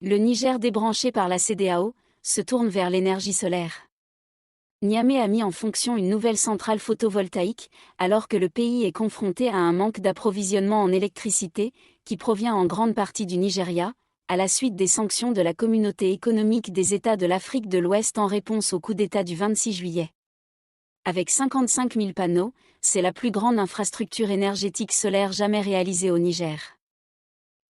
Le Niger débranché par la CEDEAO, se tourne vers l'énergie solaire. Niamey a mis en fonction une nouvelle centrale photovoltaïque, alors que le pays est confronté à un manque d'approvisionnement en électricité, qui provient en grande partie du Nigeria, à la suite des sanctions de la Communauté économique des États de l'Afrique de l'Ouest en réponse au coup d'État du 26 juillet. Avec 55 000 panneaux, c'est la plus grande infrastructure énergétique solaire jamais réalisée au Niger.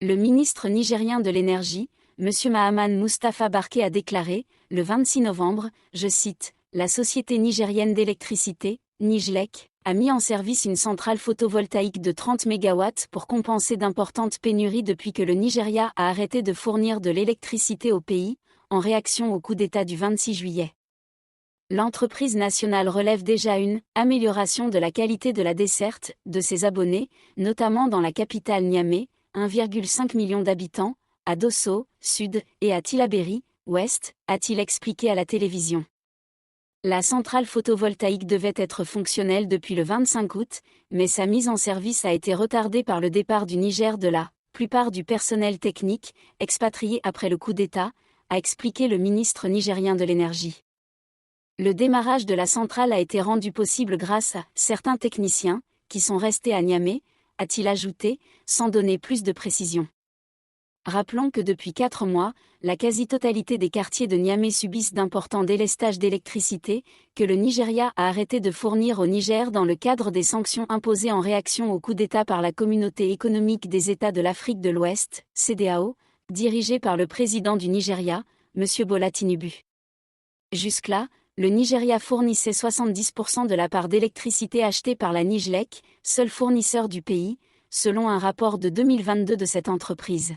Le ministre nigérien de l'Énergie, M. Mahaman Mustafa Barké a déclaré, le 26 novembre, je cite, « La Société nigérienne d'électricité, Nijlek, a mis en service une centrale photovoltaïque de 30 MW pour compenser d'importantes pénuries depuis que le Nigeria a arrêté de fournir de l'électricité au pays, en réaction au coup d'État du 26 juillet. L'entreprise nationale relève déjà une amélioration de la qualité de la desserte de ses abonnés, notamment dans la capitale Niamey, 1,5 million d'habitants, à Dosso, sud, et à Tillabéri, ouest, a-t-il expliqué à la télévision. La centrale photovoltaïque devait être fonctionnelle depuis le 25 août, mais sa mise en service a été retardée par le départ du Niger de la plupart du personnel technique, expatrié après le coup d'État, a expliqué le ministre nigérien de l'Énergie. Le démarrage de la centrale a été rendu possible grâce à certains techniciens, qui sont restés à Niamey, a-t-il ajouté, sans donner plus de précision. Rappelons que depuis 4 mois, la quasi-totalité des quartiers de Niamey subissent d'importants délestages d'électricité, que le Nigeria a arrêté de fournir au Niger dans le cadre des sanctions imposées en réaction au coup d'État par la Communauté économique des États de l'Afrique de l'Ouest, CEDEAO, dirigée par le président du Nigeria, M. Bola Tinubu. Jusque-là, le Nigeria fournissait 70% de la part d'électricité achetée par la Nijlek, seul fournisseur du pays, selon un rapport de 2022 de cette entreprise.